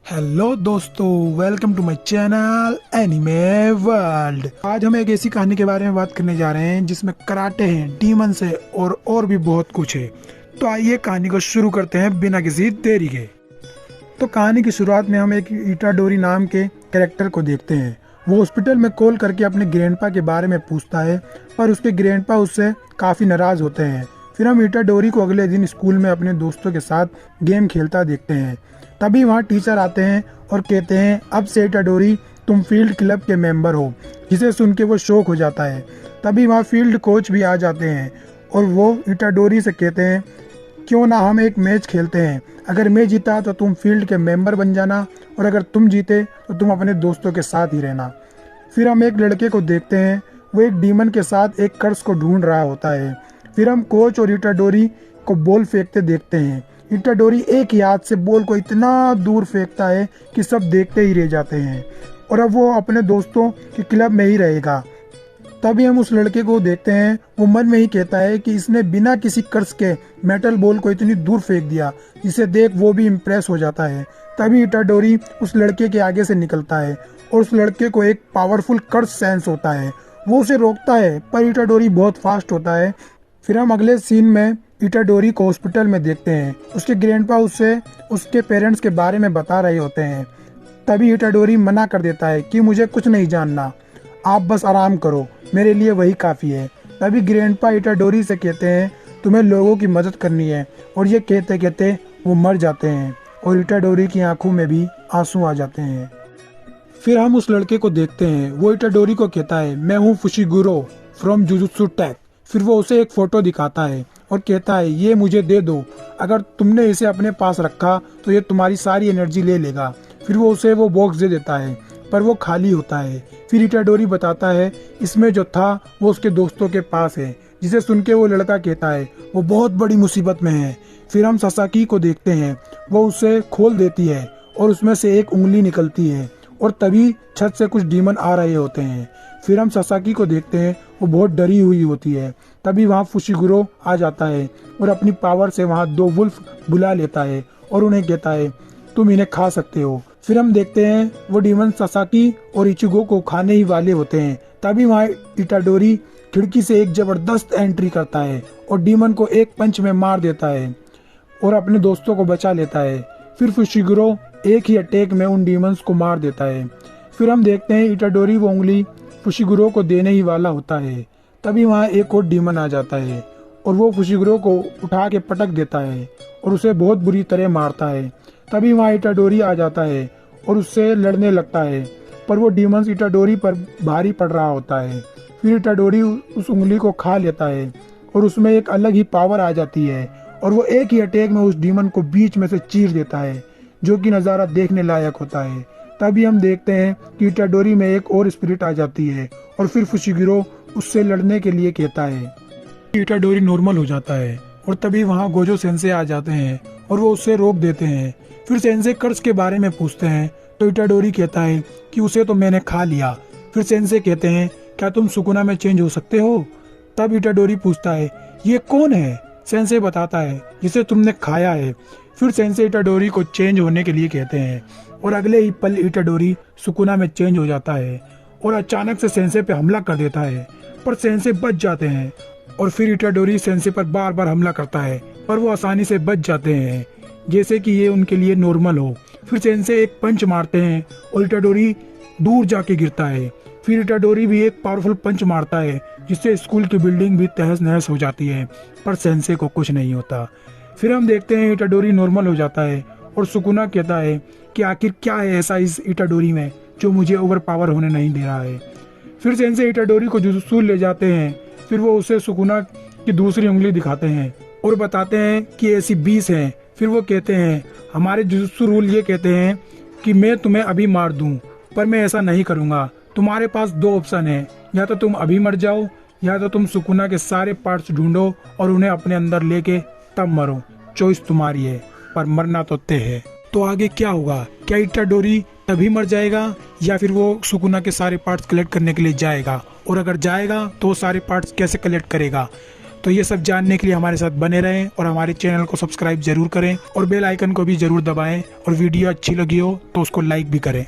Hello दोस्तों, welcome to my channel anime world. आज हम एक ऐसी कहानी के बारे में बात करने जा रहे हैं जिसमें कराटे हैं, डीमंस है और भी बहुत कुछ है। तो आइए कहानी को शुरू करते हैं बिना किसी देरी के। तो कहानी की शुरुआत में हम एक इटाडोरी नाम के कैरेक्टर को देखते हैं। वो हॉस्पिटल में कॉल करके अपने ग्रैंडपा के बारे में पूछता है, पर उसके ग्रैंडपा उससे काफ़ी नाराज़ होते हैं। फिर हम इटाडोरी को अगले दिन स्कूल में अपने दोस्तों के साथ गेम खेलता देखते हैं। तभी वहाँ टीचर आते हैं और कहते हैं, अब से इटाडोरी तुम फील्ड क्लब के मेंबर हो, जिसे सुन के वो शौक हो जाता है। तभी वहाँ फील्ड कोच भी आ जाते हैं और वो इटाडोरी से कहते हैं, क्यों ना हम एक मैच खेलते हैं। अगर मैं जीता तो तुम फील्ड के मेंबर बन जाना, और अगर तुम जीते तो तुम अपने दोस्तों के साथ ही रहना। फिर हम एक लड़के को देखते हैं, वो एक डीमन के साथ एक कर्स को ढूंढ रहा होता है। फिर हम कोच और इटाडोरी को बॉल फेंकते देखते हैं। इटाडोरी एक ही हाथ से बॉल को इतना दूर फेंकता है कि सब देखते ही रह जाते हैं, और अब वो अपने दोस्तों के क्लब में ही रहेगा। तभी हम उस लड़के को देखते हैं, वो मन में ही कहता है कि इसने बिना किसी कर्स के मेटल बॉल को इतनी दूर फेंक दिया, जिसे देख वो भी इम्प्रेस हो जाता है। तभी इटाडोरी उस लड़के के आगे से निकलता है और उस लड़के को एक पावरफुल कर्स सेंस होता है। वो उसे रोकता है, पर इटाडोरी बहुत फास्ट होता है। फिर हम अगले सीन में इटाडोरी को हॉस्पिटल में देखते हैं। उसके ग्रैंडपा उससे उसके पेरेंट्स के बारे में बता रहे होते हैं। तभी इटाडोरी मना कर देता है कि मुझे कुछ नहीं जानना, आप बस आराम करो, मेरे लिए वही काफ़ी है। तभी ग्रैंडपा इटाडोरी से कहते हैं, तुम्हें लोगों की मदद करनी है, और ये कहते कहते वो मर जाते हैं और इटाडोरी की आंखों में भी आंसू आ जाते हैं। फिर हम उस लड़के को देखते हैं, वो इटाडोरी को कहता है, मैं हूँ फुशिगुरो फ्रॉम जुजुत्सु टेक। फिर वो उसे एक फ़ोटो दिखाता है और कहता है, ये मुझे दे दो, अगर तुमने इसे अपने पास रखा तो ये तुम्हारी सारी एनर्जी ले लेगा। फिर वो उसे वो बॉक्स दे देता है, पर वो खाली होता है। फिर इटाडोरी बताता है, इसमें जो था वो उसके दोस्तों के पास है, जिसे सुन के वो लड़का कहता है, वो बहुत बड़ी मुसीबत में है। फिर हम सासाकी को देखते हैं, वो उसे खोल देती है और उसमें से एक उंगली निकलती है, और तभी छत से कुछ डीमन आ रहे होते हैं। फिर हम सासाकी को देखते हैं, वो बहुत डरी हुई होती है। तभी वहाँ फुशिगुरो आ जाता है और अपनी पावर से वहाँ दो वुल्फ बुला लेता है और उन्हें कहता है, तुम इन्हें खा सकते हो। फिर हम देखते हैं वो डीमन सासाकी और इचिगो को खाने ही वाले होते हैं। तभी वहाँ इटाडोरी खिड़की से एक जबरदस्त एंट्री करता है और डीमन को एक पंच में मार देता है और अपने दोस्तों को बचा लेता है। फिर फुशिगुरो एक ही अटैक में उन डीमंस को मार देता है। फिर हम देखते हैं इटाडोरी वो उंगली फुशिगुरो को देने ही वाला होता है। तभी वहाँ एक और डीमन आ जाता है और वो फुशिगुरो को उठा के पटक देता है और उसे बहुत बुरी तरह मारता है। तभी वहाँ इटाडोरी आ जाता है और उससे लड़ने लगता है, पर वो डीमंस इटाडोरी पर भारी पड़ रहा होता है। फिर इटाडोरी उस उंगली को खा लेता है और उसमें एक अलग ही पावर आ जाती है, और वो एक ही अटैक में उस डीमन को बीच में से चीर देता है, जो कि नज़ारा देखने लायक होता है। तभी हम देखते हैं कि इटाडोरी में एक और स्पिरिट आ जाती है और फिर फुशिगुरो उससे लड़ने के लिए कहता है। इटाडोरी नॉर्मल हो जाता है और तभी वहाँ गोजो सेंसे आ जाते हैं और वो उससे रोक देते हैं। फिर सेंसे कर्स के बारे में पूछते हैं तो इटाडोरी कहता है कि उसे तो मैंने खा लिया। फिर सेंसे कहते हैं, क्या तुम सुकुना में चेंज हो सकते हो? तब इटाडोरी पूछता है, ये कौन है? सेंसे बताता है, जिसे तुमने खाया है। फिर सेंसे इटाडोरी को चेंज होने के लिए कहते हैं और अगले ही पल इटाडोरी सुकुना में चेंज हो जाता है और अचानक से सेंसे पे हमला कर देता है, पर सेंसे बच जाते हैं। और फिर इटाडोरी सेंसे पर बार बार हमला करता है, पर वो आसानी से बच जाते हैं, जैसे कि ये उनके लिए नॉर्मल हो। फिर सेंसे एक पंच मारते हैं और इटाडोरी दूर जाके गिरता है। फिर इटाडोरी भी एक पावरफुल पंच मारता है, जिससे स्कूल की बिल्डिंग भी तहस नहस हो जाती है, पर सेंसे को कुछ नहीं होता। फिर हम देखते हैं इटाडोरी नॉर्मल हो जाता है और सुकुना कहता है कि आखिर क्या है ऐसा इस इटाडोरी में जो मुझे ओवर पावर होने नहीं दे रहा है। फिर सेंसे इटाडोरी को जुजुत्सु ले जाते हैं। फिर वो उसे सुकुना की दूसरी उंगली दिखाते हैं और बताते हैं कि ऐसी 20 हैं। फिर वो कहते हैं, हमारे जुजुत्सु रूल ये कहते हैं कि मैं तुम्हें अभी मार दूं, पर मैं ऐसा नहीं करूंगा। तुम्हारे पास 2 ऑप्शन है, या तो तुम अभी मर जाओ, या तो तुम सुकुना के सारे पार्ट्स ढूंढो और उन्हें अपने अंदर लेके तब मरो। चॉइस तुम्हारी है, पर मरना तो तय है। तो आगे क्या होगा? क्या इटाडोरी तभी मर जाएगा, या फिर वो सुकुना के सारे पार्ट्स कलेक्ट करने के लिए जाएगा? और अगर जाएगा तो वो सारे पार्ट्स कैसे कलेक्ट करेगा? तो ये सब जानने के लिए हमारे साथ बने रहें और हमारे चैनल को सब्सक्राइब जरूर करें और बेल आइकन को भी जरूर दबाएं और वीडियो अच्छी लगी हो तो उसको लाइक भी करें।